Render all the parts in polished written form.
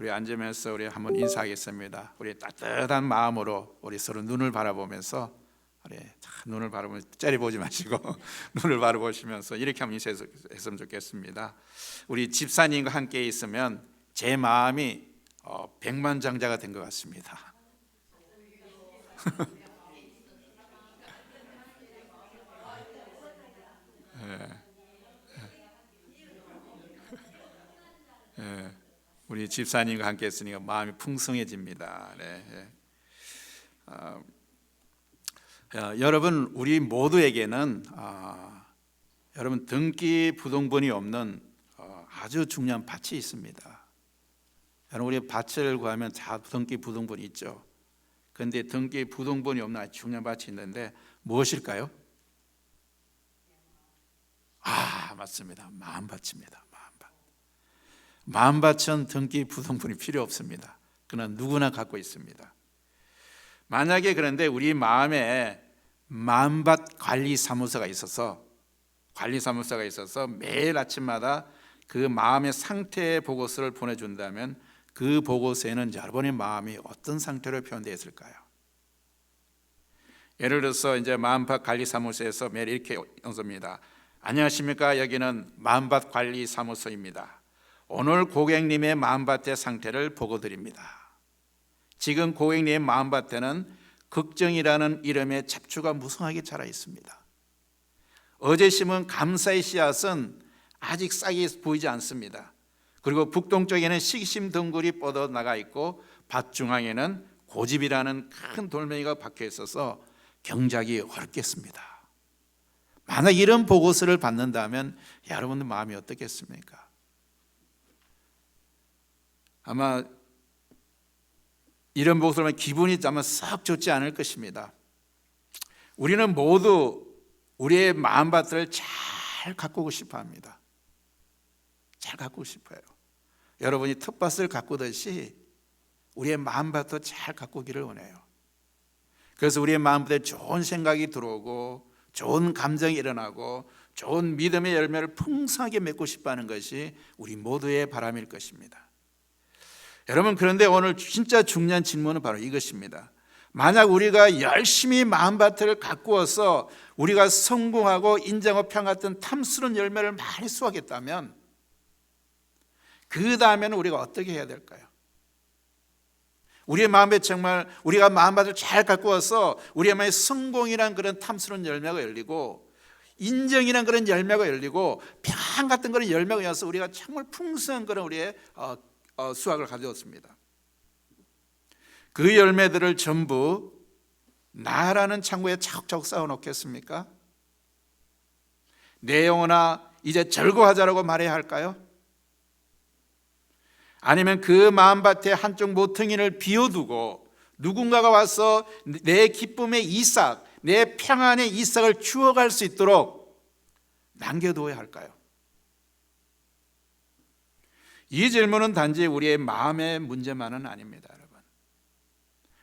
우리 앉으면서 우리 한번 인사하겠습니다. 우리 따뜻한 마음으로 우리 서로 눈을 바라보면서 우리 눈을 바라보면서 째려보지 마시고 눈을 바라보시면서 이렇게 한번 인사했으면 좋겠습니다. 우리 집사님과 함께 있으면 제 마음이 백만장자가 된 것 같습니다. 우리 집사님과 함께 했으니까 마음이 풍성해집니다. 여러분, 우리 모두에게는 여러분 등기 부등본이 없는 아주 중요한 밭이 있습니다. 여러분, 우리 밭을 구하면 다 등기 부등본이 있죠. 그런데 등기 부등본이 없는 아주 중요한 밭이 있는데 무엇일까요? 맞습니다. 마음밭입니다. 마음밭은 등기 부등본이 필요 없습니다. 그러나 누구나 갖고 있습니다. 만약에 그런데 우리 마음에 마음밭 관리사무소가 있어서 매일 아침마다 그 마음의 상태 보고서를 보내준다면 그 보고서에는 여러분의 마음이 어떤 상태로 표현되어 있을까요? 예를 들어서 이제 마음밭 관리사무소에서 매일 이렇게 연습니다. 안녕하십니까? 여기는 마음밭 관리사무소입니다. 오늘 고객님의 마음밭의 상태를 보고드립니다. 지금 고객님의 마음밭에는 걱정이라는 이름의 잡초가 무성하게 자라 있습니다. 어제 심은 감사의 씨앗은 아직 싹이 보이지 않습니다. 그리고 북동쪽에는 식심 덩굴이 뻗어나가 있고 밭 중앙에는 고집이라는 큰 돌멩이가 박혀 있어서 경작이 어렵겠습니다. 만약 이런 보고서를 받는다면 여러분들 마음이 어떻겠습니까? 아마 이런 보고서를 보면 기분이 아마 썩 좋지 않을 것입니다. 우리는 모두 우리의 마음밭을 잘 가꾸고 싶어 합니다. 잘 가꾸고 싶어요. 여러분이 텃밭을 가꾸듯이 우리의 마음밭도 잘 가꾸기를 원해요. 그래서 우리의 마음밭에 좋은 생각이 들어오고 좋은 감정이 일어나고 좋은 믿음의 열매를 풍성하게 맺고 싶어하는 것이 우리 모두의 바람일 것입니다. 여러분, 그런데 오늘 진짜 중요한 질문은 바로 이것입니다. 만약 우리가 열심히 마음밭을 가꾸어서 우리가 성공하고 인정과 평 같은 탐스러운 열매를 많이 수확했다면 그 다음에는 우리가 어떻게 해야 될까요? 우리의 마음에 정말 우리가 마음밭을 잘 가꾸어서 우리의 마음에 성공이란 그런 탐스러운 열매가 열리고 인정이란 그런 열매가 열리고 평 같은 그런 열매가 열려서 우리가 정말 풍성한 그런 우리의 수확을 가져왔습니다. 그 열매들을 전부 나라는 창고에 차곡차곡 쌓아 놓겠습니까? 내 영혼아 이제 절거하자라고 말해야 할까요? 아니면 그 마음밭에 한쪽 모퉁이를 비워두고 누군가가 와서 내 기쁨의 이삭, 내 평안의 이삭을 주워갈 수 있도록 남겨두어야 할까요? 이 질문은 단지 우리의 마음의 문제만은 아닙니다, 여러분.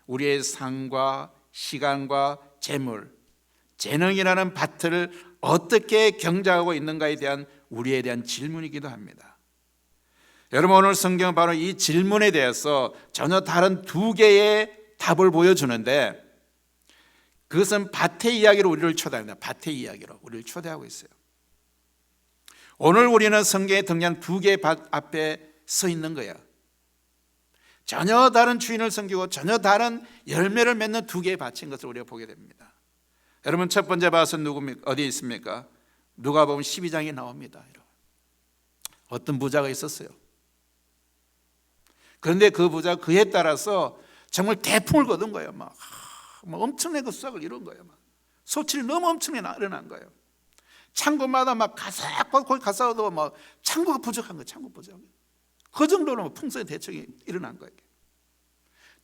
우리의 상과 시간과 재물, 재능이라는 밭을 어떻게 경작하고 있는가에 대한 우리에 대한 질문이기도 합니다. 여러분, 오늘 성경은 바로 이 질문에 대해서 전혀 다른 두 개의 답을 보여주는데 그것은 밭의 이야기로 우리를 초대합니다. 밭의 이야기로 우리를 초대하고 있어요. 오늘 우리는 성경에 등장한 두 개의 밭 앞에 서 있는 거야. 전혀 다른 주인을 섬기고 전혀 다른 열매를 맺는 두 개의 밭인 것을 우리가 보게 됩니다. 여러분, 첫 번째 밭은 누굽니까? 어디 있습니까? 누가복음 12장에 나옵니다. 어떤 부자가 있었어요. 그런데 그 부자 그에 따라서 정말 대풍을 거둔 거예요. 막 엄청나게 그 수확을 이룬 거예요. 소출이 너무 엄청나게 일어난 거예요. 창고마다 막 거기 가서도 막 창고가 부족한 거예요. 창고 부족. 그 정도로 풍성한 대책이 일어난 거예요.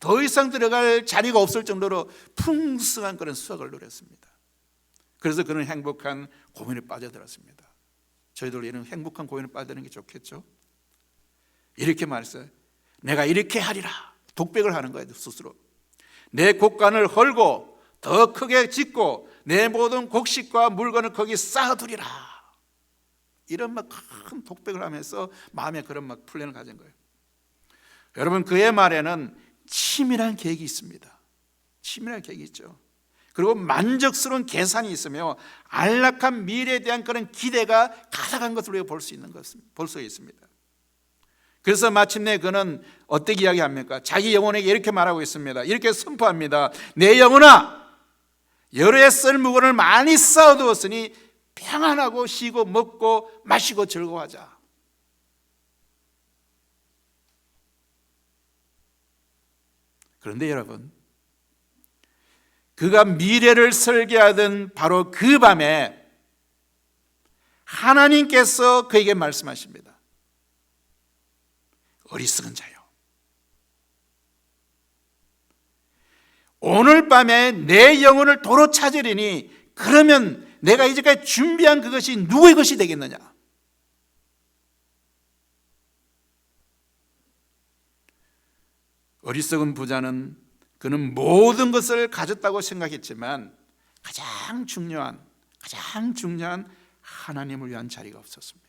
더 이상 들어갈 자리가 없을 정도로 풍성한 그런 수확을 누렸습니다. 그래서 그는 행복한 고민에 빠져들었습니다. 저희들 이런 행복한 고민에 빠져드는 게 좋겠죠. 이렇게 말했어요. 내가 이렇게 하리라. 독백을 하는 거예요, 스스로. 내 곡간을 헐고 더 크게 짓고 내 모든 곡식과 물건을 거기 쌓아두리라. 이런 막 큰 독백을 하면서 마음에 그런 막 플랜을 가진 거예요. 여러분, 그의 말에는 치밀한 계획이 있습니다. 치밀한 계획이 있죠. 그리고 만족스러운 계산이 있으며 안락한 미래에 대한 그런 기대가 가득한 것을 우리가 볼 수 있습니다. 그래서 마침내 그는 어떻게 이야기합니까? 자기 영혼에게 이렇게 말하고 있습니다. 이렇게 선포합니다. 내 영혼아, 여러 해 쓸 물건을 많이 쌓아두었으니 평안하고 쉬고 먹고 마시고 즐거워하자. 그런데 여러분, 그가 미래를 설계하던 바로 그 밤에 하나님께서 그에게 말씀하십니다. 어리석은 자요, 오늘 밤에 내 영혼을 도로 찾으리니 그러면 내가 이제까지 준비한 그것이 누구의 것이 되겠느냐? 어리석은 부자는 그는 모든 것을 가졌다고 생각했지만 가장 중요한 하나님을 위한 자리가 없었습니다.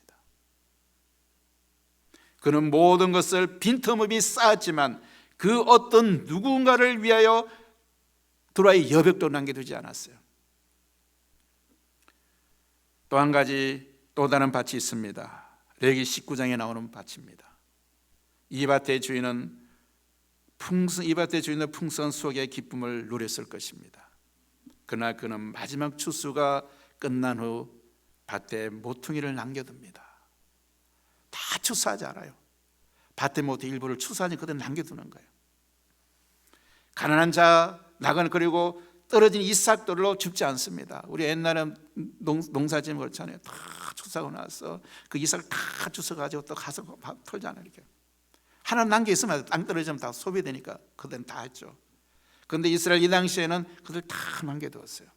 그는 모든 것을 빈틈없이 쌓았지만 그 어떤 누군가를 위하여 들어와의 여백도 남겨두지 않았어요. 또 한 가지, 또 다른 밭이 있습니다. 레위기 19장에 나오는 밭입니다. 이 밭의 주인은 풍성한 수확의 기쁨을 누렸을 것입니다. 그러나 그는 마지막 추수가 끝난 후 밭에 모퉁이를 남겨둡니다. 다 추수하지 않아요. 밭에 모퉁이 일부를 추수하니 그대로 남겨두는 거예요. 가난한 자 나그네, 그리고 떨어진 이삭들로 줍지 않습니다. 우리 옛날에 농사지면 그렇잖아요. 다 추수하고 나서 그 이삭을 다 주워가지고 또 가서 털잖아요. 이렇게 하나 남겨 있으면 땅 떨어지면 다 소비되니까 그들은 다 했죠. 그런데 이스라엘 이 당시에는 그들 다 남겨두었어요.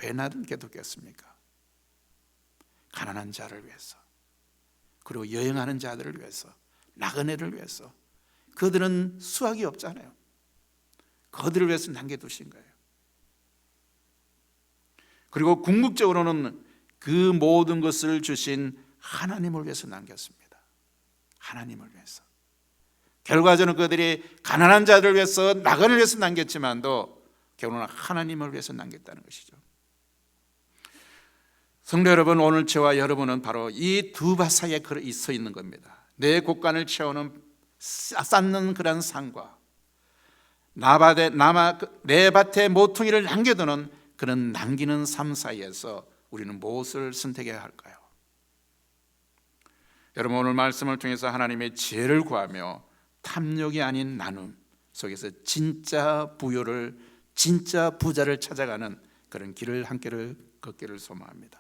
왜 남겨두겠습니까? 가난한 자를 위해서, 그리고 여행하는 자들을 위해서, 나그네를 위해서. 그들은 수확이 없잖아요. 그들을 위해서 남겨두신 거예요. 그리고 궁극적으로는 그 모든 것을 주신 하나님을 위해서 남겼습니다. 하나님을 위해서. 결과적으로 그들이 가난한 자들을 위해서, 나그네를 위해서 남겼지만도 결국은 하나님을 위해서 남겼다는 것이죠. 성도 여러분, 오늘 저와 여러분은 바로 이 두 밭 사이에 서 있는 겁니다. 내 곳간을 채우는, 쌓는 그런 삶과 내 밭에 모퉁이를 남겨두는 그런 남기는 삶 사이에서 우리는 무엇을 선택해야 할까요? 여러분, 오늘 말씀을 통해서 하나님의 지혜를 구하며 탐욕이 아닌 나눔 속에서 진짜 부여를, 진짜 부자를 찾아가는 그런 길을 함께 걷기를 소망합니다.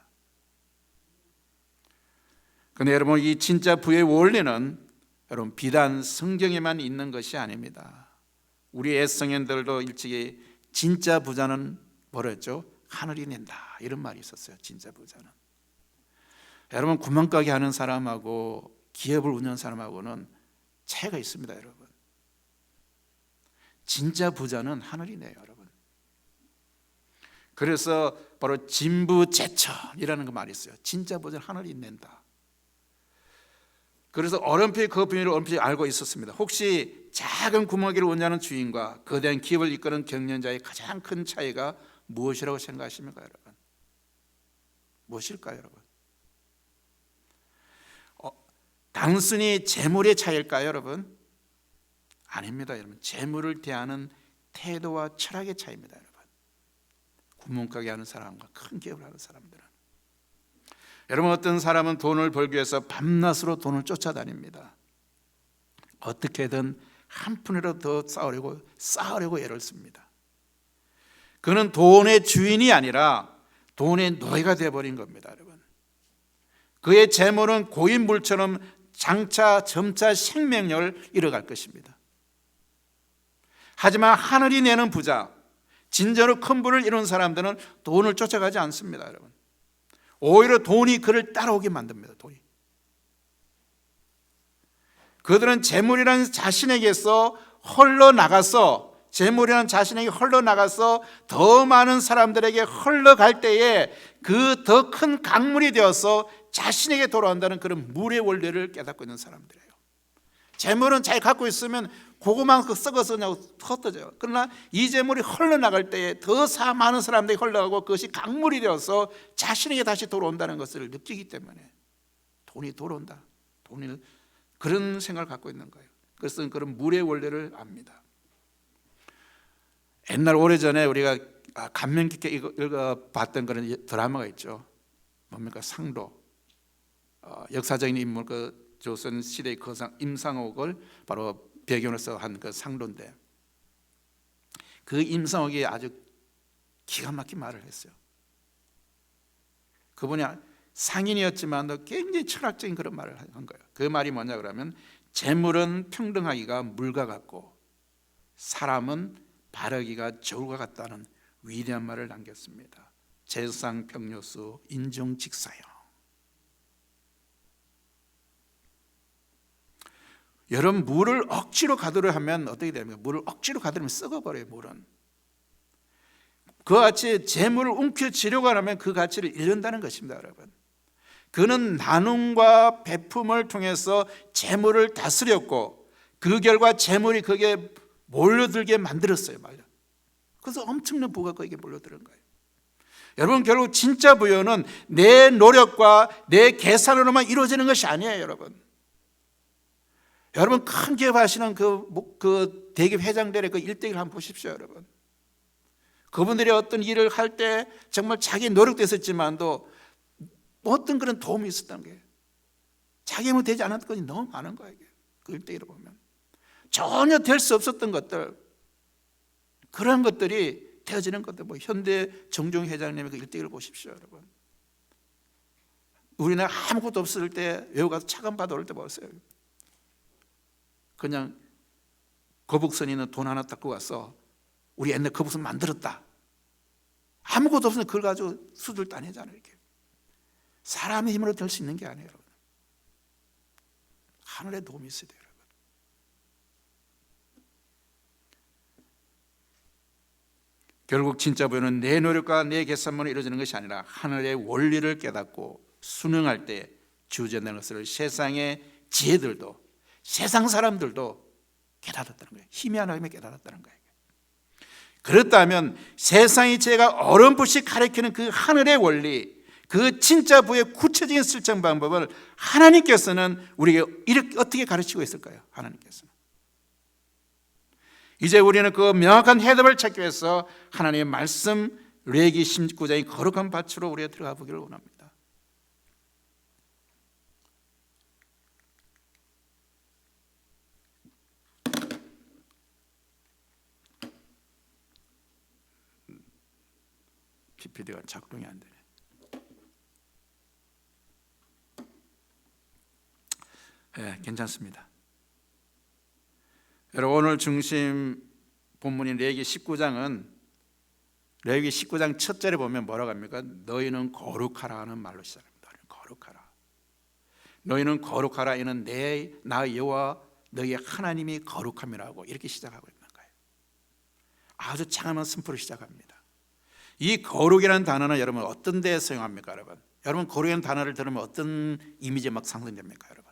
그런데 여러분, 이 진짜 부의 원리는 여러분 비단 성경에만 있는 것이 아닙니다. 우리 애성인들도 일찍이 진짜 부자는 뭐랬죠? 하늘이 낸다, 이런 말이 있었어요. 진짜 부자는. 여러분, 구멍가게 하는 사람하고 기업을 운영하는 사람하고는 차이가 있습니다. 여러분, 진짜 부자는 하늘이 내요. 여러분, 그래서 바로 진부재천이라는 그 말이 있어요. 진짜 부자는 하늘이 낸다. 그래서 어렴풋이 그 비밀을 어렴풋이 알고 있었습니다. 혹시 작은 구멍가게를 운영하는 주인과 거대한 기업을 이끄는 경영자의 가장 큰 차이가 무엇이라고 생각하십니까, 여러분? 무엇일까요, 여러분? 단순히 재물의 차이일까요, 여러분? 아닙니다, 여러분. 재물을 대하는 태도와 철학의 차이입니다, 여러분. 구멍가게 하는 사람과 큰 기업을 하는 사람들은, 여러분, 어떤 사람은 돈을 벌기 위해서 밤낮으로 돈을 쫓아다닙니다. 어떻게든 한 푼이라도 더 쌓으려고 애를 씁니다. 그는 돈의 주인이 아니라 돈의 노예가 되어버린 겁니다, 여러분. 그의 재물은 고인물처럼 점차 생명력을 잃어갈 것입니다. 하지만 하늘이 내는 부자, 진짜로 큰 부를 이룬 사람들은 돈을 쫓아가지 않습니다, 여러분. 오히려 돈이 그를 따라오게 만듭니다. 돈이. 그들은 재물이라는 자신에게서 흘러나가서, 재물이라는 자신에게 흘러나가서 더 많은 사람들에게 흘러갈 때에 그 더 큰 강물이 되어서 자신에게 돌아온다는 그런 물의 원리를 깨닫고 있는 사람들이에요. 재물은 잘 갖고 있으면 그것만 썩어서 그냥 흩어져요. 그러나 이 재물이 흘러나갈 때에 더 많은 사람들이 흘러가고 그것이 강물이 되어서 자신에게 다시 돌아온다는 것을 느끼기 때문에 돈이 돌아온다, 돈이 그런 생각을 갖고 있는 거예요. 그래서 그런 물의 원리를 압니다. 옛날 오래전에 우리가 감명 깊게 읽어봤던 그런 드라마가 있죠. 뭡니까? 상도. 역사적인 인물, 그 조선 시대의 거상 임상옥을 바로 배경으로서 한 그 상도인데, 그 임상옥이 아주 기가 막힌 말을 했어요. 그분이 상인이었지만 굉장히 철학적인 그런 말을 한 거예요. 그 말이 뭐냐 그러면, 재물은 평등하기가 물과 같고 사람은 바르기가 저울과 같다는 위대한 말을 남겼습니다. 재상평요수 인종직사형. 여러분, 물을 억지로 가두려 하면 어떻게 됩니까? 물을 억지로 가두면 썩어버려요. 물은 그와 같이 재물을 움켜쥐려고 하면 그 가치를 잃는다는 것입니다. 여러분, 그는 나눔과 베품을 통해서 재물을 다스렸고 그 결과 재물이 그게 몰려들게 만들었어요. 말이야. 그래서 엄청난 부가 그에게 몰려드는 거예요. 여러분, 결국 진짜 부여는 내 노력과 내 계산으로만 이루어지는 것이 아니에요. 여러분 큰 기업 하시는 그 대기업 회장들의 그 일대기를 한번 보십시오. 여러분, 그분들이 어떤 일을 할 때 정말 자기 노력도 있었지만도 어떤 그런 도움이 있었다는 게 자기 힘으로 되지 않았던 것이 너무 많은 거예요. 그 일대기를 보면 전혀 될 수 없었던 것들, 그런 것들이 되어지는 것들. 뭐 현대 정종 회장님의 그 일대기를 보십시오. 여러분, 우리나라 아무것도 없을 때 외국 가서 차관 받아올 때 보세요. 그냥 거북선에 있는 돈 하나 닦고 가서 우리 옛날 거북선 만들었다. 아무것도 없으면 그걸 가지고 수들 따내잖아요. 이렇게 사람의 힘으로 될 수 있는 게 아니에요. 여러분, 하늘의 도움이 있어야 돼요. 여러분, 결국 진짜 부여는 내 노력과 내 계산만으로 이루어지는 것이 아니라 하늘의 원리를 깨닫고 순응할 때 주어진다는 것을 세상의 지혜들도 세상 사람들도 깨달았다는 거예요. 희미한 하나님이 깨달았다는 거예요. 그렇다면 세상의 지혜가 어렴풋이 가리키는 그 하늘의 원리, 그 진짜 부의 구체적인 실천 방법을 하나님께서는 우리에게 이렇게 어떻게 가르치고 있을까요? 하나님께서는 이제 우리는 그 명확한 해답을 찾기 위해서 하나님의 말씀 레위기 19장의 거룩한 밭으로 우리가 들어가 보기를 원합니다. PPT가 작동이 안 되네. 네, 괜찮습니다. 여러분, 오늘 중심 본문인 레위기 19장은 레위기 19장 첫 절에 보면 뭐라고 합니까? 너희는 거룩하라 하는 말로 시작합니다. 너희는 거룩하라. 너희는 거룩하라. 이는 나 여호와 너희 하나님이 거룩함이라고 이렇게 시작하고 있는 거예요. 아주 장엄한 선포로 시작합니다. 이 거룩이라는 단어는 여러분 어떤 데에 사용합니까? 여러분 거룩이라는 단어를 들으면 어떤 이미지가 막 상상됩니까? 여러분,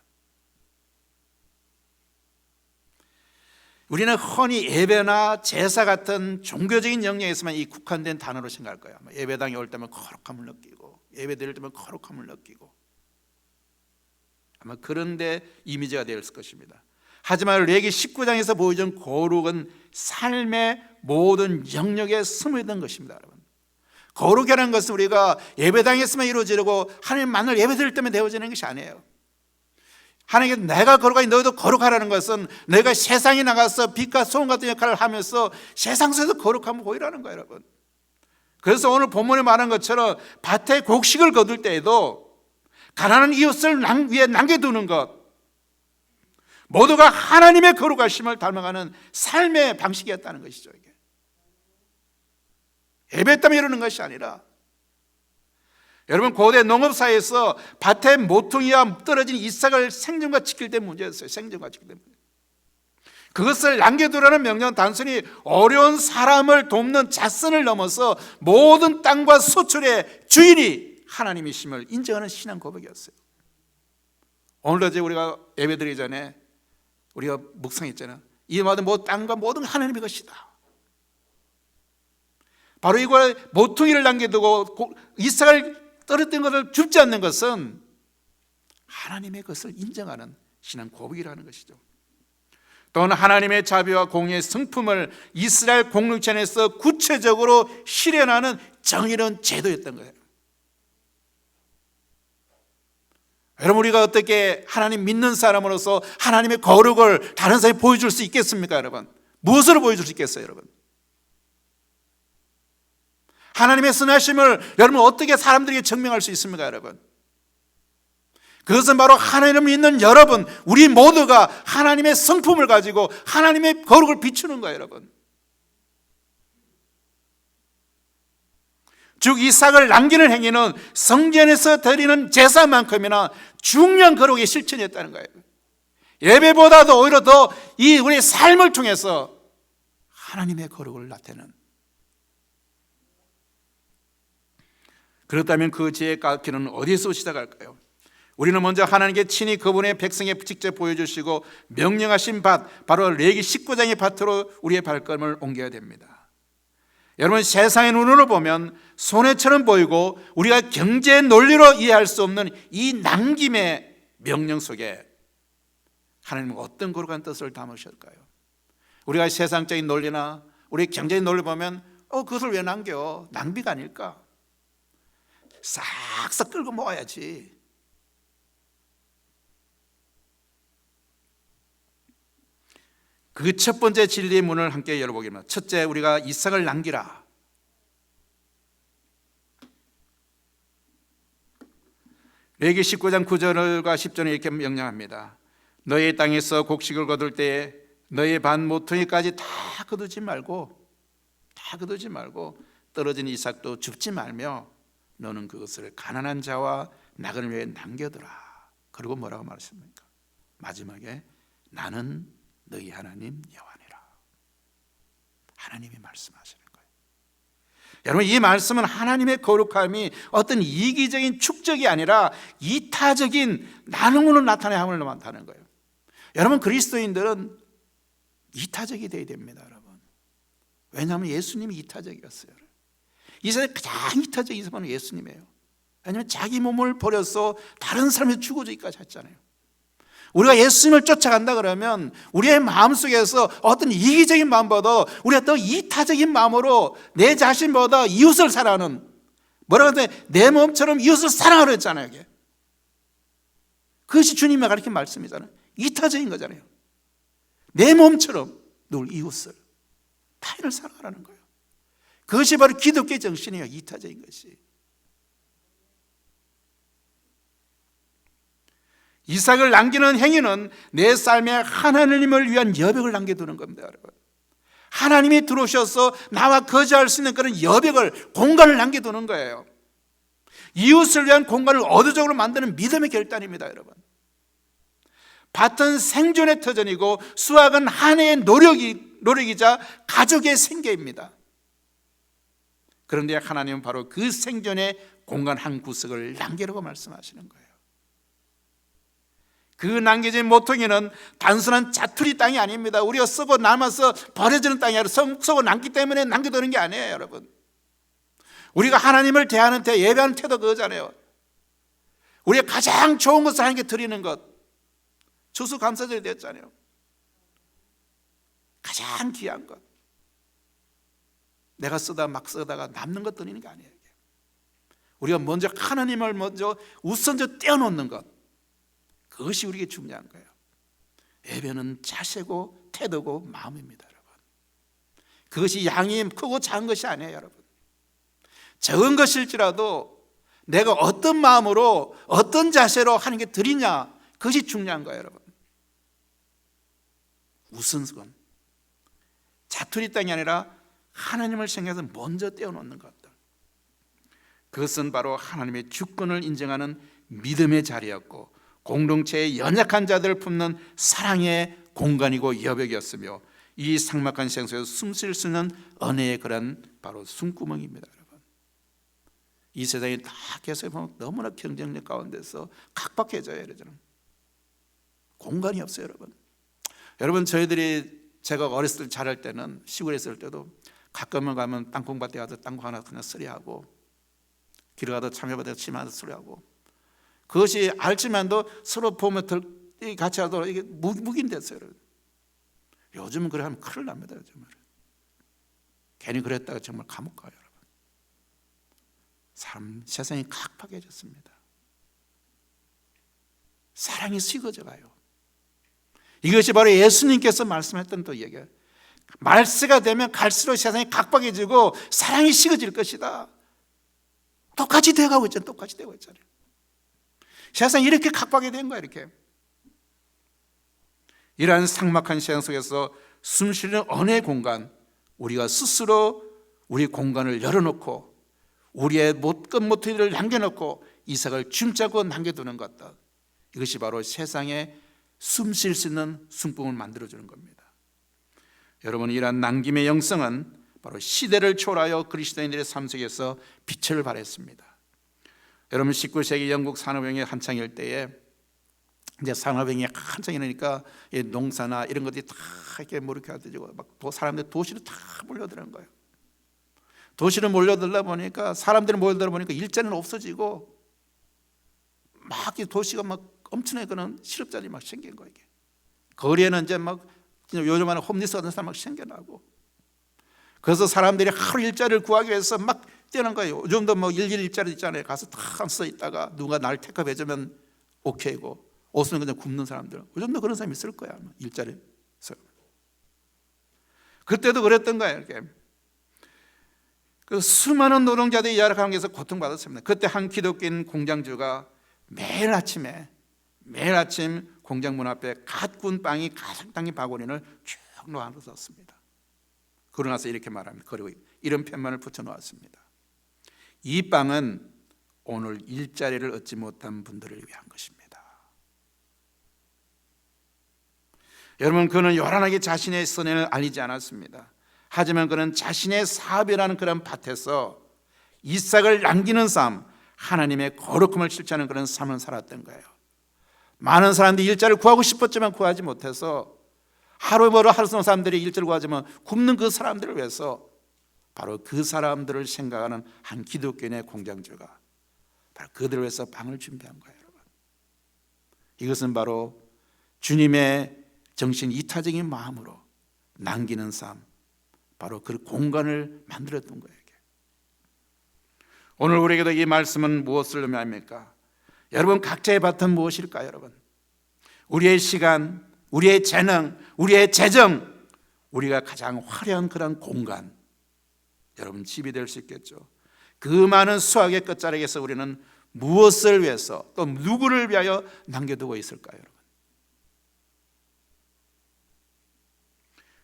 우리는 흔히 예배나 제사 같은 종교적인 영역에서만 이 국한된 단어로 생각할 거예요. 예배당에 올 때면 거룩함을 느끼고 예배 드릴 때면 거룩함을 느끼고 아마 그런 데 이미지가 되었을 것입니다. 하지만 레위기 19장에서 보여준 거룩은 삶의 모든 영역에 스며든 것입니다. 여러분, 거룩이라는 것은 우리가 예배당에서만 이루어지려고 하나님만을 예배드릴 때만 되어지는 것이 아니에요. 하나님께 내가 거룩하니 너희도 거룩하라는 것은 너희가 세상에 나가서 빛과 소금 같은 역할을 하면서 세상 속에서 거룩함을 보이라는 거예요. 여러분, 그래서 오늘 본문에 말한 것처럼 밭에 곡식을 거둘 때에도 가난한 이웃을 위에 남겨두는 것, 모두가 하나님의 거룩하심을 닮아가는 삶의 방식이었다는 것이죠. 이게 예배 때문에 이러는 것이 아니라, 여러분 고대 농업사회에서 밭에 모퉁이와 떨어진 이삭을 생존과 지킬 때 문제였어요. 생존과 지킬 때 문제. 그것을 남겨두라는 명령은 단순히 어려운 사람을 돕는 자선을 넘어서 모든 땅과 소출의 주인이 하나님이심을 인정하는 신앙 고백이었어요. 오늘 어제 우리가 예배드리기 전에 우리가 묵상했잖아요. 이 모든 땅과 모든 하나님의 것이다. 바로 이걸 모퉁이를 남겨두고 이삭을 떨어뜨린 것을 줍지 않는 것은 하나님의 것을 인정하는 신앙 고백이라는 것이죠. 또는 하나님의 자비와 공의의 성품을 이스라엘 공동체 안에서 구체적으로 실현하는 정의로운 제도였던 거예요. 여러분, 우리가 어떻게 하나님 믿는 사람으로서 하나님의 거룩을 다른 사람이 보여줄 수 있겠습니까? 여러분, 무엇으로 보여줄 수 있겠어요? 여러분, 하나님의 선하심을 여러분 어떻게 사람들에게 증명할 수 있습니까? 여러분, 그것은 바로 하나님을 믿는 여러분, 우리 모두가 하나님의 성품을 가지고 하나님의 거룩을 비추는 거예요. 여러분, 즉 이삭을 남기는 행위는 성전에서 드리는 제사만큼이나 중요한 거룩의 실천이었다는 거예요. 예배보다도 오히려 더 이 우리의 삶을 통해서 하나님의 거룩을 나타내는, 그렇다면 그 지혜의 길은 어디서 시작할까요? 우리는 먼저 하나님께 친히 그분의 백성에 직접 보여주시고 명령하신 밭, 바로 레위기 19장의 밭으로 우리의 발걸음을 옮겨야 됩니다. 여러분, 세상의 눈으로 보면 손해처럼 보이고 우리가 경제의 논리로 이해할 수 없는 이 남김의 명령 속에 하나님은 어떤 거룩한 뜻을 담으실까요? 우리가 세상적인 논리나 우리 경제의 논리를 보면 그것을 왜 남겨? 낭비가 아닐까? 싹싹 끌고 모아야지. 그 첫 번째 진리의 문을 함께 열어보겠습니다. 첫째, 우리가 이삭을 남기라. 레위기 19장 9절과 10절에 이렇게 명령합니다. 너의 땅에서 곡식을 거둘 때에 너의 반 모퉁이까지 다 거두지 말고 떨어진 이삭도 줍지 말며 너는 그것을 가난한 자와 나그네를 위해 남겨두라. 그리고 뭐라고 말했습니까? 마지막에 나는 너희 하나님 여호와니라. 하나님이 말씀하시는 거예요. 여러분, 이 말씀은 하나님의 거룩함이 어떤 이기적인 축적이 아니라 이타적인 나눔으로 나타내함을 나타내는 거예요. 여러분, 그리스도인들은 이타적이 되어야 됩니다. 여러분, 왜냐하면 예수님이 이타적이었어요. 이 세상에 가장 이타적인 사람은 예수님이에요. 왜냐하면 자기 몸을 버려서 다른 사람이 죽어주기까지 했잖아요. 우리가 예수님을 쫓아간다 그러면 우리의 마음속에서 어떤 이기적인 마음보다 우리가 더 이타적인 마음으로 내 자신보다 이웃을 사랑하는, 뭐라고 하는데 내 몸처럼 이웃을 사랑하려 했잖아요. 이게. 그것이 주님이 가르친 말씀이잖아요. 이타적인 거잖아요. 내 몸처럼 늘 이웃을, 타인을 사랑하라는 거예요. 그것이 바로 기독교의 정신이에요. 이타적인 것이. 이삭을 남기는 행위는 내 삶에 하나님을 위한 여백을 남겨두는 겁니다. 여러분, 하나님이 들어오셔서 나와 거주할 수 있는 그런 여백을, 공간을 남겨두는 거예요. 이웃을 위한 공간을 의도적으로 만드는 믿음의 결단입니다. 여러분, 밭은 생존의 터전이고 수확은 한 해의 노력이자 가족의 생계입니다. 그런데 하나님은 바로 그 생존의 공간 한 구석을 남기라고 말씀하시는 거예요. 그 남겨진 모퉁이는 단순한 자투리 땅이 아닙니다. 우리가 썩어 남아서 버려지는 땅이 아니라 썩어 남기 때문에 남겨두는 게 아니에요. 여러분, 우리가 하나님을 대하는 예배하는 태도 그거잖아요. 우리가 가장 좋은 것을 하나님께 드리는 것, 추수감사절이 되었잖아요. 가장 귀한 것, 내가 막 쓰다가 남는 것 드리는 게 아니에요. 우리가 먼저 하나님을 먼저 우선적 떼어놓는 것, 그것이 우리에게 중요한 거예요. 예배는 자세고 태도고 마음입니다. 여러분, 그것이 양이 크고 작은 것이 아니에요. 여러분, 적은 것일지라도 내가 어떤 마음으로 어떤 자세로 하는 게 드리냐, 그것이 중요한 거예요. 여러분, 우선순, 자투리 땅이 아니라 하나님을 생각해서 먼저 떼어놓는 것들, 그것은 바로 하나님의 주권을 인정하는 믿음의 자리였고 공동체의 연약한 자들을 품는 사랑의 공간이고 여백이었으며 이 삭막한 생수에서 숨 쉴 수 있는 은혜의 그런 바로 숨구멍입니다. 여러분, 이 세상에 다 계속 보면 너무나 경쟁력 가운데서 각박해져요. 여러분, 공간이 없어요. 여러분, 여러분, 저희들이 제가 어렸을 때 자랄 때는, 시골에 있을 때도 가끔은 가면 땅콩밭에 가서 땅콩 하나 그냥 쓰리하고, 길에 가서 참외밭에 치마도 쓰리하고, 그것이 알지만도 서로 보면 같이 하도록 이게 묵인 됐어요. 요즘은 그래 하면 큰일 납니다. 요즘은 괜히 그랬다가 정말 감옥 가요. 여러분, 세상이 각박해졌습니다. 사랑이 식어져 가요. 이것이 바로 예수님께서 말씀했던 또 얘기예요. 말세가 되면 갈수록 세상이 각박해지고 사랑이 식어질 것이다. 똑같이 되어가고 있잖아요. 똑같이 되고 있잖아요. 세상이 이렇게 각박해 된 거야. 이렇게 이러한 삭막한 세상 속에서 숨쉬는 언어의 공간, 우리가 스스로 우리 공간을 열어놓고 우리의 못것못이를 남겨놓고 이삭을 줌잡고 남겨두는 것들, 이것이 바로 세상에 숨 쉴 수 있는 숨통을 만들어주는 겁니다. 여러분, 이러한 남김의 영성은 바로 시대를 초월하여 그리스도인들의 삶 속에서 빛을 발했습니다. 여러분, 19세기 영국 산업혁명이 한창일 때에 이제 산업혁명이 한창 이러니까 농사나 이런 것들이 다 이렇게 이렇게 되고 막 사람들 도시로 다 몰려드는 거예요. 도시로 몰려들다 보니까 사람들이 몰려들다 보니까 일자리는 없어지고 막 도시가 막 엄청나게 그런 실업자들이 막 생긴 거예요. 거리에는 이제 막 요즘에는 홈리스 같은 사람 막 생겨나고, 그래서 사람들이 하루 일자리를 구하기 위해서 막 뛰는 거예요. 요즘도 뭐 일일 일자리 있잖아요. 가서 다 써 있다가 누가 날 택업해주면 오케이고, 옷은 그냥 굽는 사람들, 요즘도 그런 사람이 있을 거야. 일자리에서. 그때도 그랬던 거예요. 이렇게 그 수많은 노동자들이 열악한 데서 고통받았습니다. 그때 한 기독교인 공장주가 매일 아침 공장 문 앞에 갓 구운 빵이 가득 담긴 바구니를 쭉 놓아놓았습니다. 그러고 나서 이렇게 말합니다. 그리고 이런 편만을 붙여놓았습니다. 이 빵은 오늘 일자리를 얻지 못한 분들을 위한 것입니다. 여러분, 그는 요란하게 자신의 선행을 알리지 않았습니다. 하지만 그는 자신의 사업이라는 그런 밭에서 이삭을 남기는 삶, 하나님의 거룩함을 실천하는 그런 삶을 살았던 거예요. 많은 사람들이 일자리를 구하고 싶었지만 구하지 못해서 하루 벌어 하루 쓰는 사람들이 일자리를 구하지만 굶는 그 사람들을 위해서 바로 그 사람들을 생각하는 한 기독교인의 공장주가 바로 그들을 위해서 빵을 준비한 거예요. 여러분, 이것은 바로 주님의 정신 이타적인 마음으로 남기는 삶, 바로 그 공간을 만들었던 거예요. 오늘 우리에게도 이 말씀은 무엇을 의미합니까? 여러분, 각자의 밭은 무엇일까요? 여러분, 우리의 시간, 우리의 재능, 우리의 재정, 우리가 가장 화려한 그런 공간, 여러분 집이 될 수 있겠죠. 그 많은 수확의 끝자락에서 우리는 무엇을 위해서 또 누구를 위하여 남겨두고 있을까요? 여러분,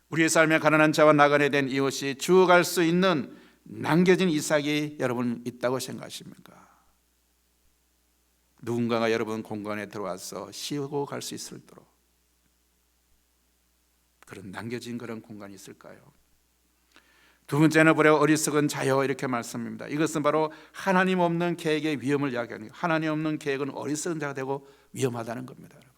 우리의 삶에 가난한 자와 나그네 된 이웃이 주어갈 수 있는 남겨진 이삭이 여러분 있다고 생각하십니까? 누군가가 여러분 공간에 들어와서 쉬고 갈 수 있도록 그런 남겨진 그런 공간이 있을까요? 두 번째는 바로 어리석은 자여, 이렇게 말씀합니다. 이것은 바로 하나님 없는 계획의 위험을 이야기하는 거예요. 하나님 없는 계획은 어리석은 자가 되고 위험하다는 겁니다. 여러분,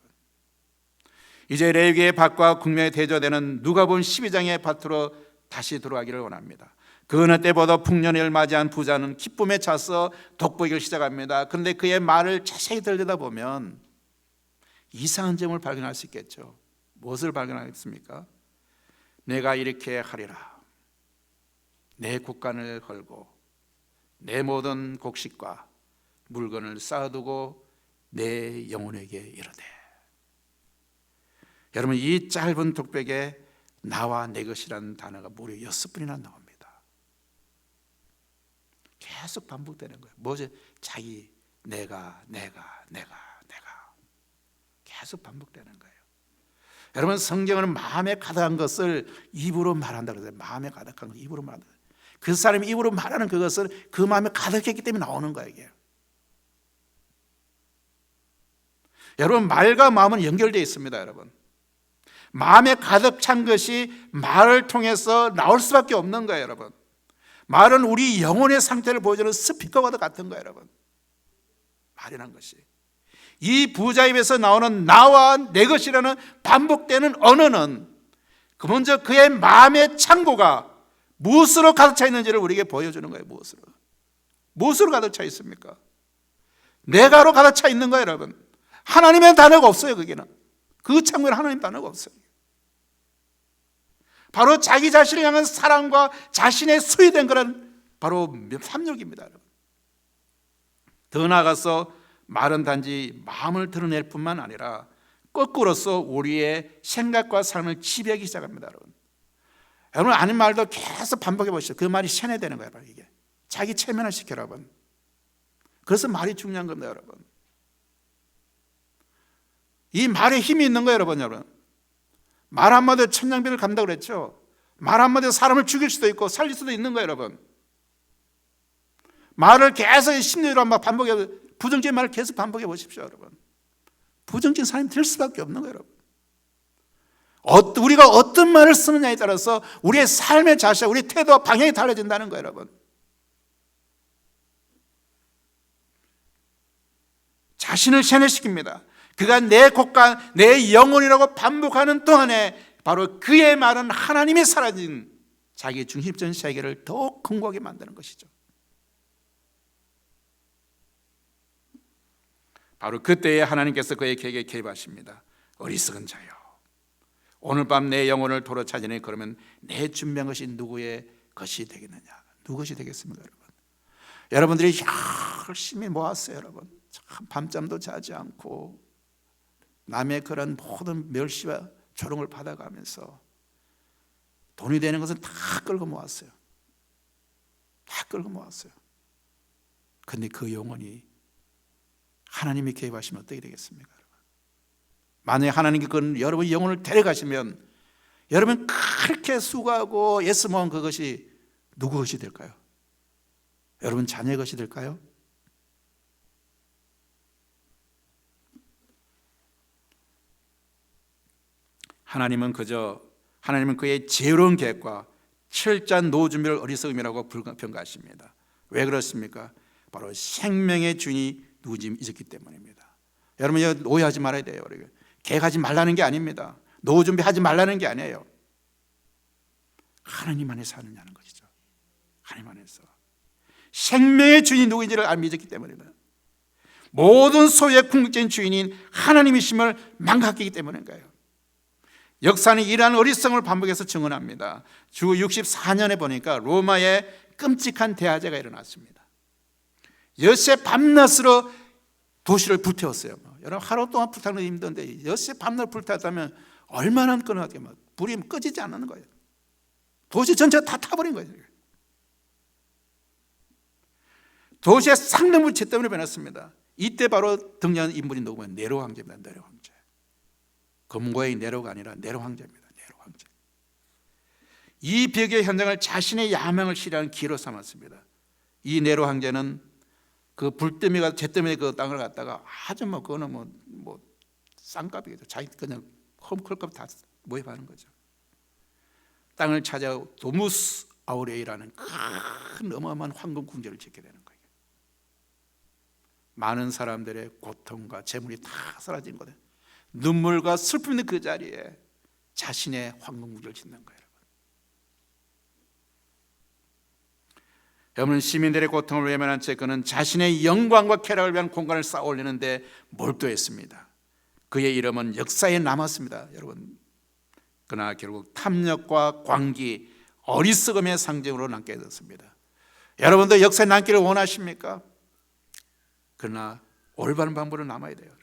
이제 레위기의 밭과 국면에 대조되는 누가복음 12장의 밭으로 다시 들어가기를 원합니다. 그 어느 때보다 풍년을 맞이한 부자는 기쁨에 차서 돋보이기를 시작합니다. 그런데 그의 말을 자세히 들여다보면 이상한 점을 발견할 수 있겠죠. 무엇을 발견하겠습니까? 내가 이렇게 하리라. 내 국간을 걸고 내 모든 곡식과 물건을 쌓아두고 내 영혼에게 이르되. 여러분, 이 짧은 독백에 나와 내 것이라는 단어가 무려 6번이나 나옵니다. 계속 반복되는 거예요. 뭐지? 자기, 내가 계속 반복되는 거예요. 여러분, 성경은 마음에 가득한 것을 입으로 말한다고 그래요. 마음에 가득한 것 입으로 말한다. 그 사람이 입으로 말하는 그것을 그 마음에 가득했기 때문에 나오는 거예요. 이게. 여러분, 말과 마음은 연결되어 있습니다. 여러분, 마음에 가득 찬 것이 말을 통해서 나올 수밖에 없는 거예요. 여러분, 말은 우리 영혼의 상태를 보여주는 스피커와도 같은 거예요. 여러분, 말이라는 것이 이 부자 입에서 나오는 나와 내 것이라는 반복되는 언어는 그 먼저 그의 마음의 창고가 무엇으로 가득 차 있는지를 우리에게 보여주는 거예요. 무엇으로 가득 차 있습니까? 내가로 가득 차 있는 거예요, 여러분. 하나님의 단어가 없어요. 거기는 그 창고에 하나님 단어가 없어요. 바로 자기 자신을 향한 사랑과 자신의 소유된 거는 바로 탐욕입니다, 여러분. 더 나아가서 말은 단지 마음을 드러낼 뿐만 아니라 거꾸로서 우리의 생각과 삶을 지배하기 시작합니다, 여러분. 여러분 아닌 말도 계속 반복해 보시죠. 그 말이 세뇌되는 거예요, 이게. 자기 체면을 시켜, 여러분. 그래서 말이 중요한 겁니다, 여러분. 이 말에 힘이 있는 거예요, 여러분. 말 한마디로 천냥병을 간다고 그랬죠. 말 한마디로 사람을 죽일 수도 있고 살릴 수도 있는 거예요, 여러분. 말을 계속 심리로 막 반복해, 부정적인 말을 계속 반복해 보십시오, 여러분. 부정적인 사람이 될 수밖에 없는 거예요, 여러분. 우리가 어떤 말을 쓰느냐에 따라서 우리의 삶의 자세, 우리의 태도와 방향이 달라진다는 거예요, 여러분. 자신을 세뇌시킵니다. 그가 내 곳간, 내 영혼이라고 반복하는 동안에 바로 그의 말은 하나님이 사라진 자기 중심적인 세계를 더욱 견고하게 만드는 것이죠. 바로 그때에 하나님께서 그에게 개입하십니다. 어리석은 자여, 오늘 밤 내 영혼을 도로 찾으니 그러면 내 준비한 것이 누구의 것이 되겠느냐? 누구 것이 되겠습니까, 여러분? 여러분들이 열심히 모았어요, 여러분. 참 밤잠도 자지 않고 남의 그런 모든 멸시와 조롱을 받아가면서 돈이 되는 것은 다 끌고 모았어요. 다 끌고 모았어요. 그런데 그 영혼이 하나님이 개입하시면 어떻게 되겠습니까, 여러분? 만약에 하나님께 여러분 영혼을 데려가시면 여러분 그렇게 수고하고 애쓰모은 그것이 누구 것이 될까요? 여러분 자녀의 것이 될까요? 하나님은 그의 지혜로운 계획과 철저한 노후 준비를 어리석음이라고 평가하십니다. 왜 그렇습니까? 바로 생명의 주인이 누구인지 잊었기 때문입니다. 여러분 오해하지 말아야 돼요. 계획하지 말라는 게 아닙니다. 노후 준비하지 말라는 게 아니에요. 하나님 안에서 하느냐는 것이죠. 하나님 안에서 생명의 주인이 누구인지를 믿었기 때문입니다. 모든 소유의 궁극적인 주인인 하나님이심을 망각했기 때문인 거예요. 역사는 이러한 어리석음을 반복해서 증언합니다. 주 64년에 보니까 로마에 끔찍한 대화재가 일어났습니다. 엿새 밤낮으로 도시를 불태웠어요. 여러분 하루 동안 불타는 게 힘든데 엿새 밤낮 불태웠다면 얼마나 끊어게 불이 꺼지지 않는 거예요. 도시 전체가 다 타버린 거예요. 도시의 상당부채 때문에 변했습니다. 이때 바로 등장한 인물이 누구면 네로 황제입니다. 네로 황제. 검고의 네로가 아니라 네로 황제입니다. 네로 황제. 이 비극의 현장을 자신의 야망을 실현하는 기로 삼았습니다. 이 네로 황제는 그 불더미가 재 때문에 그 땅을 갖다가 아주 그거는 뭐 쌍값이겠죠. 자기 그냥 험클값 다 모집하는 거죠. 땅을 찾아 도무스 아우레이라는 큰 어마어마한 황금 궁전을 짓게 되는 거예요. 많은 사람들의 고통과 재물이 다 사라진 거예요. 눈물과 슬픔 있는 그 자리에 자신의 황금 궁전을 짓는 거예요. 여러분 시민들의 고통을 외면한 채 그는 자신의 영광과 쾌락을 위한 공간을 쌓아 올리는데 몰두했습니다. 그의 이름은 역사에 남았습니다, 여러분. 그러나 결국 탐욕과 광기, 어리석음의 상징으로 남게 되었습니다. 여러분도 역사에 남기를 원하십니까? 그러나 올바른 방법으로 남아야 돼요.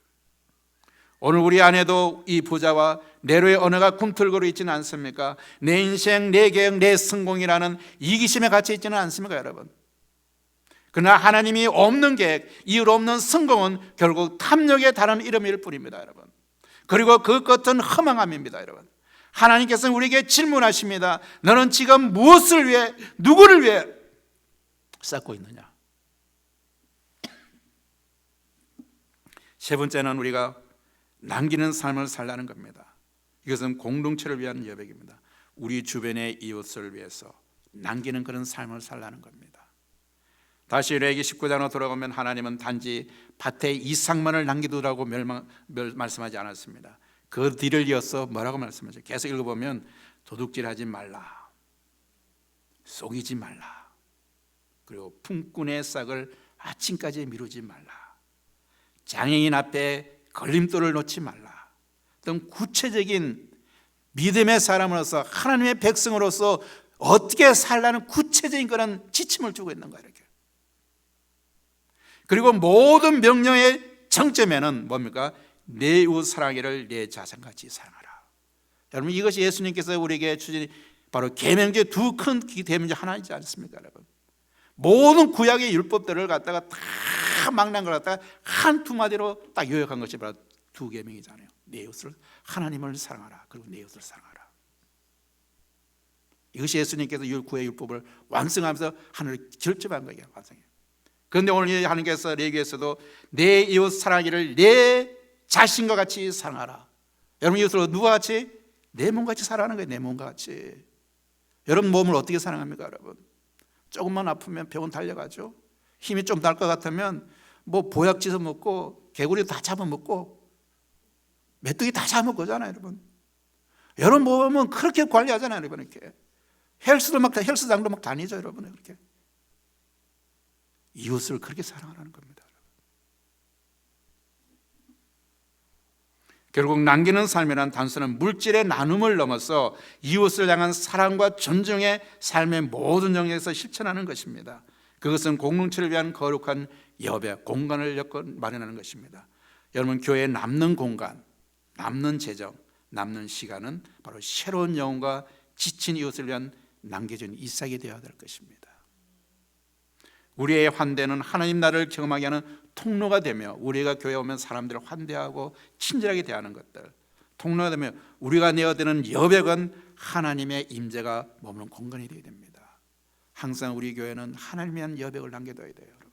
오늘 우리 안에도 이 부자와 네로의 언어가 꿈틀거리고 있지는 않습니까? 내 인생, 내 계획, 내 성공이라는 이기심에 갇혀 있지는 않습니까, 여러분? 그러나 하나님이 없는 계획, 이유 없는 성공은 결국 탐욕에 달하는 이름일 뿐입니다, 여러분. 그리고 그 끝은 허망함입니다, 여러분. 하나님께서는 우리에게 질문하십니다. 너는 지금 무엇을 위해, 누구를 위해 쌓고 있느냐? 세 번째는 우리가 남기는 삶을 살라는 겁니다. 이것은 공동체를 위한 여백입니다. 우리 주변의 이웃을 위해서 남기는 그런 삶을 살라는 겁니다. 다시 레위기 19장으로 돌아가면 하나님은 단지 밭에 이삭만을 남기두라고 말씀하지 않았습니다. 그 뒤를 이어서 뭐라고 말씀하죠? 계속 읽어보면 도둑질하지 말라, 속이지 말라, 그리고 품꾼의 싹을 아침까지 미루지 말라, 장애인 앞에 걸림돌을 놓지 말라 등 구체적인 믿음의 사람으로서 하나님의 백성으로서 어떻게 살라는 구체적인 그런 지침을 주고 있는 거예요. 이렇게. 그리고 모든 명령의 정점에는 뭡니까? 내 이웃 사랑하기를 내 자신같이 사랑하라. 여러분, 이것이 예수님께서 우리에게 주신 바로 계명의 두 큰 계명 중 하나이지 않습니까, 여러분? 모든 구약의 율법들을 갖다가 다 망난 걸 갖다가 한 두 마디로 딱 요약한 것이 바로 두 계명이잖아요. 내 이웃을, 하나님을 사랑하라, 그리고 내 이웃을 사랑하라. 이것이 예수님께서 구약 율법을 완성하면서 하늘을 결정한 거예요. 완성해요. 그런데 오늘 하나님께서 레위기에서도 내 이웃 사랑하기를 내 자신과 같이 사랑하라. 여러분, 이웃을 누가 같이? 내 몸같이 사랑하는 거예요. 내 몸과 같이. 여러분 몸을 어떻게 사랑합니까, 여러분? 조금만 아프면 병원 달려가죠. 힘이 좀 날 것 같으면 뭐 보약 찢어 먹고 개구리 다 잡아먹고 메뚜기 다 잡아먹잖아요, 여러분. 여러분 몸은 그렇게 관리하잖아요, 여러분. 이렇게 헬스장도 막 다니죠, 여러분. 그렇게 이웃을 그렇게 사랑하라는 겁니다. 결국 남기는 삶이란 단순한 물질의 나눔을 넘어서 이웃을 향한 사랑과 존중의 삶의 모든 영역에서 실천하는 것입니다. 그것은 공동체를 위한 거룩한 여배, 공간을 마련하는 것입니다. 여러분, 교회에 남는 공간, 남는 재정, 남는 시간은 바로 새로운 영혼과 지친 이웃을 위한 남겨진 이삭이 되어야 될 것입니다. 우리의 환대는 하나님 나라를 경험하게 하는 통로가 되며, 우리가 교회에 오면 사람들을 환대하고 친절하게 대하는 것들, 통로가 되며 우리가 내어야 되는 여백은 하나님의 임재가 머무는 공간이 되어야 됩니다. 항상 우리 교회는 하나님에 대한 여백을 남겨둬야 돼요, 여러분.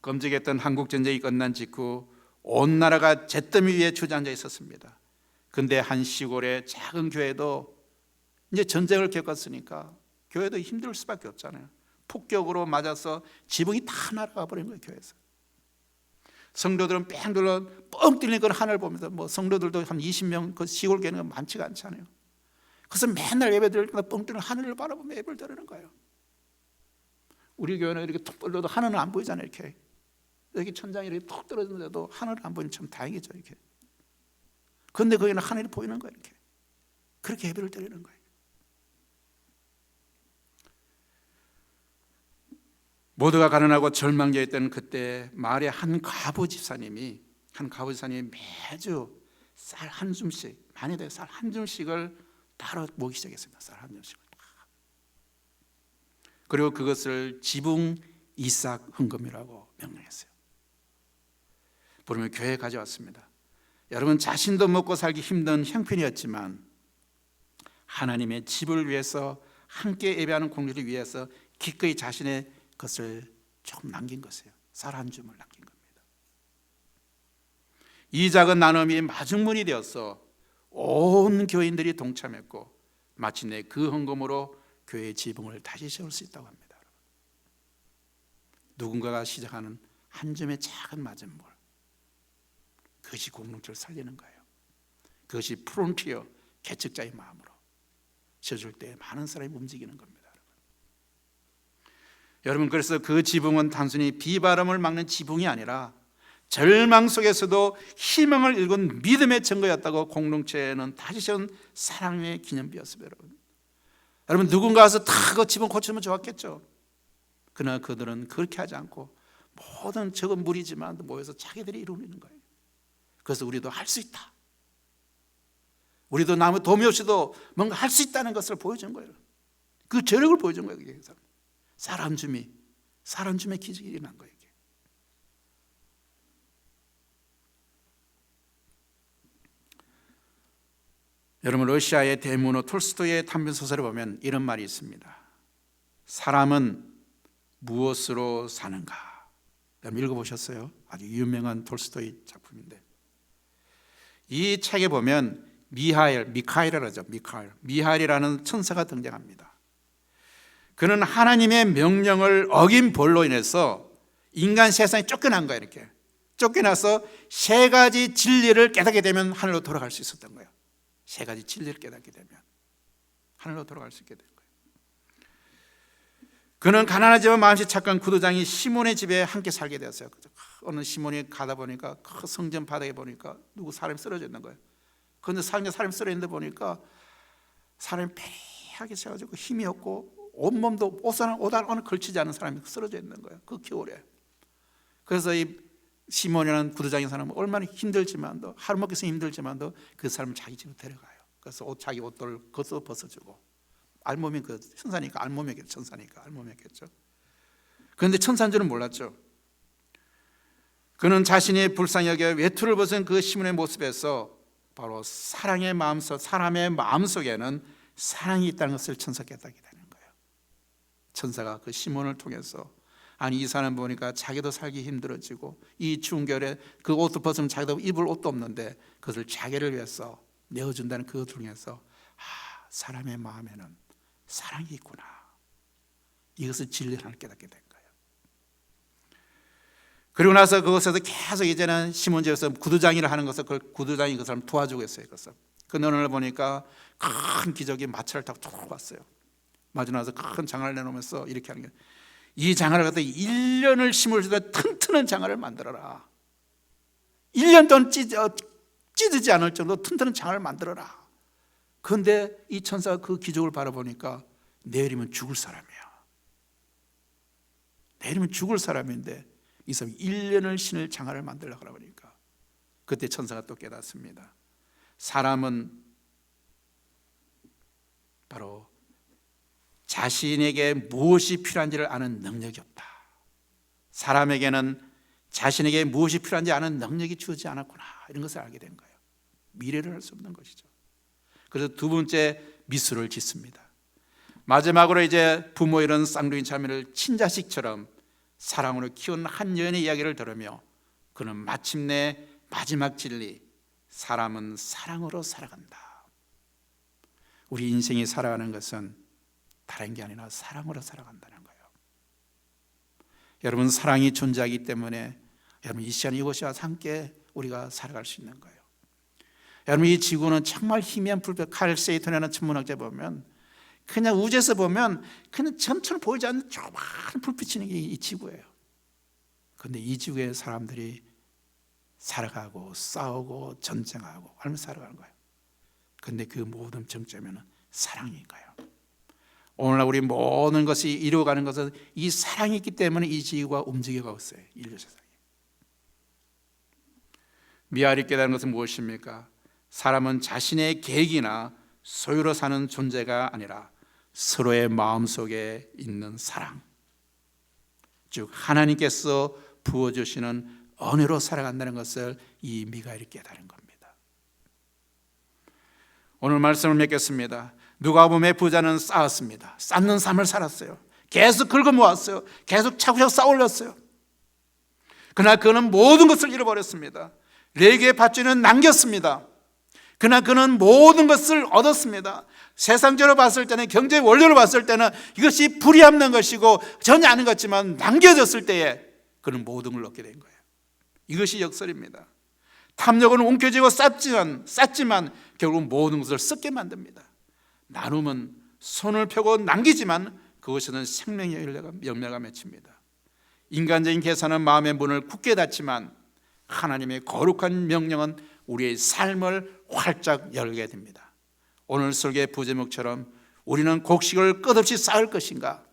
끔찍했던 한국전쟁이 끝난 직후 온 나라가 잿더미 위에 주저앉아 있었습니다. 근데 한 시골의 작은 교회도 이제 전쟁을 겪었으니까 교회도 힘들 수밖에 없잖아요. 폭격으로 맞아서 지붕이 다 날아가 버린 거예요, 교회에서. 성도들은 뺑 돌려 뻥 뚫린 걸 하늘을 보면서, 뭐 성도들도 한 20명, 그 시골 교회는 많지가 않잖아요. 그래서 맨날 예배 드릴 때 뻥 뚫린 하늘을 바라보며 예배를 드리는 거예요. 우리 교회는 이렇게 툭 떨어도 하늘은 안 보이잖아요, 이렇게. 여기 천장이 이렇게 툭 떨어지는데도 하늘을 안 보이면 참 다행이죠, 이렇게. 그런데 거기는 하늘이 보이는 거예요, 이렇게. 그렇게 예배를 드리는 거예요. 모두가 가난하고 절망되어 있던 그때 마을의 한 과부 집사님이 매주 쌀 한 줌씩, 많이 돼요, 쌀 한 줌씩을 따로 모기 시작했습니다. 쌀 한 줌씩을. 그리고 그것을 지붕 이삭 헌금이라고 명명했어요. 부르면 교회에 가져왔습니다. 여러분, 자신도 먹고 살기 힘든 형편이었지만 하나님의 집을 위해서, 함께 예배하는 공동체를 위해서 기꺼이 자신의 것을 조금 남긴 것이에요. 쌀 한 줌을 남긴 겁니다. 이 작은 나눔이 마중물이 되어서 온 교인들이 동참했고, 마침내 그 헌금으로 교회의 지붕을 다시 세울 수 있다고 합니다. 누군가가 시작하는 한 줌의 작은 마중물, 그것이 공동체를 살리는 거예요. 그것이 프론티어, 개척자의 마음으로 세워줄 때 많은 사람이 움직이는 겁니다. 여러분, 그래서 그 지붕은 단순히 비바람을 막는 지붕이 아니라 절망 속에서도 희망을 일군 믿음의 증거였다고 공동체는 다시 세운 사랑의 기념비였습니다. 여러분, 누군가 와서 다 그 지붕 고치면 좋았겠죠. 그러나 그들은 그렇게 하지 않고 모든 적은 무리지만 모여서 자기들이 이루는 거예요. 그래서 우리도 할 수 있다, 우리도 남의 도움이 없이도 뭔가 할 수 있다는 것을 보여준 거예요. 그 저력을 보여준 거예요. 쌀 한 줌의 기적이 일어난 거예요. 여러분, 러시아의 대문호 톨스토이의 단편 소설을 보면 이런 말이 있습니다. 사람은 무엇으로 사는가? 여러분, 읽어보셨어요? 아주 유명한 톨스토이 작품인데, 이 책에 보면 미하일이라는 천사가 등장합니다. 그는 하나님의 명령을 어긴 벌로 인해서 인간 세상에 쫓겨난 거예요. 이렇게 쫓겨나서 세 가지 진리를 깨닫게 되면 하늘로 돌아갈 수 있었던 거예요. 세 가지 진리를 깨닫게 되면 하늘로 돌아갈 수 있게 된 거예요. 그는 가난하지만 마음씨 착한 구두장이 시몬의 집에 함께 살게 되었어요. 어느 시몬이 가다 보니까 그 성전 바닥에 보니까 누구 사람이 쓰러져 있는 거예요. 그런데 사람이 쓰러져 있는데 보니까 사람이 패하게 세가지고 힘이 없고 온몸도 옷 하나 걸치지 않은 사람이 쓰러져 있는 거예요. 그 겨울에. 그래서 이 시몬이라는 구두장의 사람은 얼마나 힘들지만도, 하루 먹기 힘들지만도 그 사람을 자기 집으로 데려가요. 그래서 자기 옷들을 벗어주고, 알몸이 그 천사니까 알몸이겠죠. 천사니까 알몸이겠죠. 그런데 천사인 줄은 몰랐죠. 그는 자신이 불쌍히 여겨 외투를 벗은 그 시몬의 모습에서 바로 사람의 마음속에는 사랑이 있다는 것을 천사가 깨닫게 되는 거예요. 천사가 그 시몬을 통해서, 아니 이 사람 보니까 자기도 살기 힘들어지고 이 추운 겨울에 그 옷을 벗으면 자기도 입을 옷도 없는데 그것을 자기를 위해서 내어준다는 그것을 통해서 사람의 마음에는 사랑이 있구나, 이것을 진리를 깨닫게 된 거예요. 그리고 나서 그것에서 계속 이제는 시몬 집에서 구두장이를 하는 것을, 그 구두장이 그 사람 도와주고 있어요. 그것을. 그 어느 날 보니까 큰 기적이 마차를 타고 쭉 왔어요. 마주 나서 큰 장화를 내놓으면서 이렇게 하는 거예요. 이 장화를 갖다 1년을 심을 수 있는 튼튼한 장화를 만들어라. 1년 동안 찢어지지 않을 정도로 튼튼한 장화를 만들어라. 그런데 이 천사가 그 기적을 바라보니까 내일이면 죽을 사람이야. 내일이면 죽을 사람인데 이 사람이 1년을 신을 장화를 만들려고 하니까 그때 천사가 또 깨닫습니다. 사람은 바로 자신에게 무엇이 필요한지를 아는 능력이 없다. 사람에게는 자신에게 무엇이 필요한지 아는 능력이 주어지지 않았구나, 이런 것을 알게 된 거예요. 미래를 알 수 없는 것이죠. 그래서 두 번째 미수를 짓습니다. 마지막으로 이제 부모 이런 쌍둥이 자매를 친자식처럼 사랑으로 키운 한 여인의 이야기를 들으며 그는 마침내 마지막 진리, 사람은 사랑으로 살아간다. 우리 인생이 살아가는 것은 다른 게 아니라 사랑으로 살아간다는 거예요. 여러분, 사랑이 존재하기 때문에 여러분 이 시간 이곳에 와서 함께 우리가 살아갈 수 있는 거예요. 여러분, 이 지구는 정말 희미한 불빛, 칼 세이턴이라는 천문학자 보면 그냥 우주에서 보면 그냥 전처럼 보이지 않는 조그마한 불빛이 있는 게 이 지구예요. 그런데 이 지구에 사람들이 살아가고 싸우고 전쟁하고 얼마나 살아가는 거예요. 그런데 그 모든 정점에는 사랑인 거예요. 오늘날 우리 모든 것이 이루어가는 것은 이 사랑이 있기 때문에 이 지구가 움직여가고 있어요. 인류 세상이. 미아리 깨달은 것은 무엇입니까? 사람은 자신의 계획이나 소유로 사는 존재가 아니라 서로의 마음속에 있는 사랑, 즉 하나님께서 부어주시는 은혜로 살아간다는 것을 이 미가엘이 깨달은 겁니다. 오늘 말씀을 맺겠습니다. 누가복음의 부자는 쌓았습니다. 쌓는 삶을 살았어요. 계속 긁어모았어요. 계속 차곡차곡 쌓아올렸어요. 그러나 그는 모든 것을 잃어버렸습니다. 레위의 밧줄은 남겼습니다. 그러나 그는 모든 것을 얻었습니다. 세상적으로 봤을 때는, 경제 원리로 봤을 때는 이것이 불의없는 것이고 전혀 아닌 것 같지만 남겨졌을 때에 그는 모든 걸 얻게 된 거예요. 이것이 역설입니다. 탐욕은 움켜쥐고 쌓지만 결국 모든 것을 썩게 만듭니다. 나눔은 손을 펴고 남기지만 그것에는 생명의 열매가 맺힙니다. 인간적인 계산은 마음의 문을 굳게 닫지만 하나님의 거룩한 명령은 우리의 삶을 활짝 열게 됩니다. 오늘 설교의 부제목처럼 우리는 곡식을 끝없이 쌓을 것인가,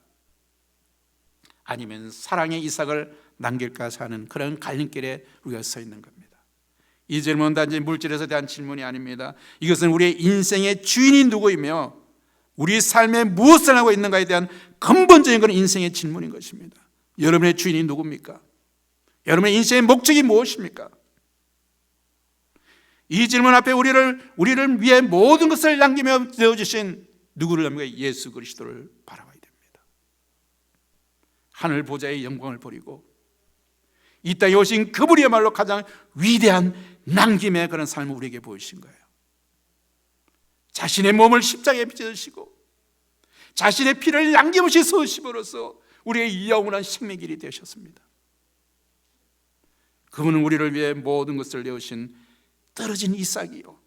아니면 사랑의 이삭을 남길까 하는 그런 갈림길에 우리가 서 있는 겁니다. 이 질문은 단지 물질에서 대한 질문이 아닙니다. 이것은 우리의 인생의 주인이 누구이며 우리 삶에 무엇을 하고 있는가에 대한 근본적인 건 인생의 질문인 것입니다. 여러분의 주인이 누굽니까? 여러분의 인생의 목적이 무엇입니까? 이 질문 앞에 우리를 위해 모든 것을 남기며 되어주신 누구를 남겨? 예수 그리스도를 바라봐야 됩니다. 하늘 보좌의 영광을 버리고 이 땅에 오신 그분이야말로 가장 위대한 남김의 그런 삶을 우리에게 보이신 거예요. 자신의 몸을 십자가에 빚으시고 자신의 피를 양김없이 쏟으심으로써 우리의 영원한 생명의 길이 되셨습니다. 그분은 우리를 위해 모든 것을 내어신 떨어진 이삭이요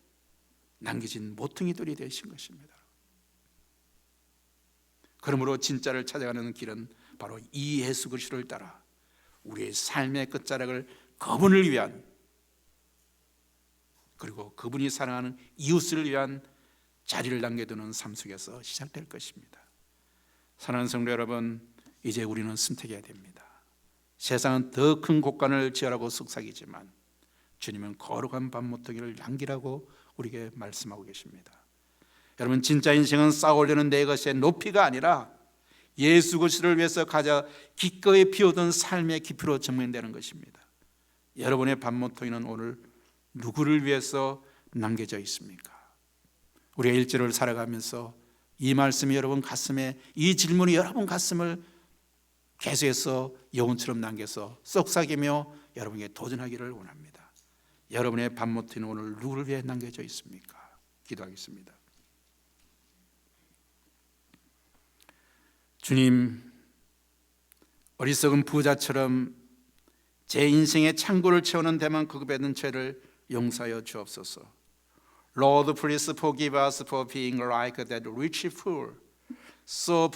남겨진 모퉁이돌이 되신 것입니다. 그러므로 진짜를 찾아가는 길은 바로 이 예수 그리스도를 따라 우리의 삶의 끝자락을 그분을 위한, 그리고 그분이 사랑하는 이웃을 위한 자리를 남겨두는 삶 속에서 시작될 것입니다. 사랑하는 성도 여러분, 이제 우리는 선택해야 됩니다. 세상은 더 큰 곳간을 지으라고 속삭이지만 주님은 거룩한 밤모퉁이를 남기라고 우리에게 말씀하고 계십니다. 여러분, 진짜 인생은 쌓아올리는 내 것의 높이가 아니라 예수 그리스도를 위해서 가져 기꺼이 피우던 삶의 깊이로 증명되는 것입니다. 여러분의 밤모퉁이는 오늘 누구를 위해서 남겨져 있습니까? 우리가 일주일을 살아가면서 이 말씀이 여러분 가슴에, 이 질문이 여러분 가슴을 계속해서 여운처럼 남겨서 속삭이며 여러분에게 도전하기를 원합니다. 여러분의 밤모퉁이는 오늘 누구를 위해 남겨져 있습니까? 기도하겠습니다. 주님, 어리석은 부자처럼 제 인생의 창고를 채우는 데만 급급했던 죄를 용서하여 주옵소서. Lord, please forgive us for being like that rich fool, so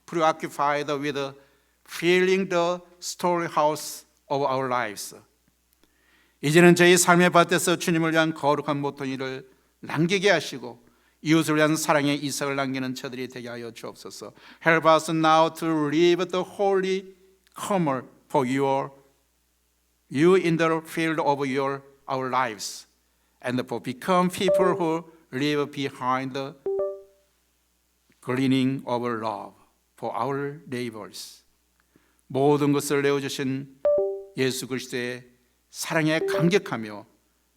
preoccupied with filling the storehouse of our lives. 이제는 저희 삶의 밭에서 주님을 위한 거룩한 모퉁이를 남기게 하시고 이웃을 위한 사랑의 이삭을 남기는 저들이 되게 하여 주옵소서. Help us now to live the holy commer for you in the field of our lives, and for become people who live behind the gleaning of love for our neighbors. 모든 것을 내어주신 예수 그리스도의 사랑에 감격하며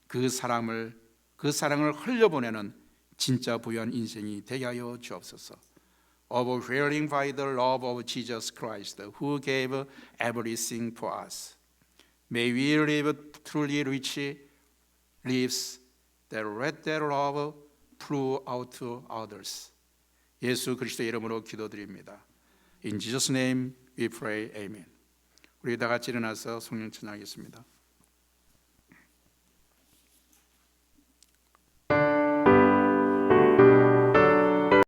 그 사랑을 흘려보내는 진짜 부유한 인생이 되게 하여 주옵소서. Overwhelming by the love of Jesus Christ, who gave everything for us. May we live truly rich lives that let their love flow out to others. 예수 그리스도의 이름으로 기도드립니다. In Jesus' name we pray, Amen. 우리 다 같이 일어나서 성령 찬양하겠습니다.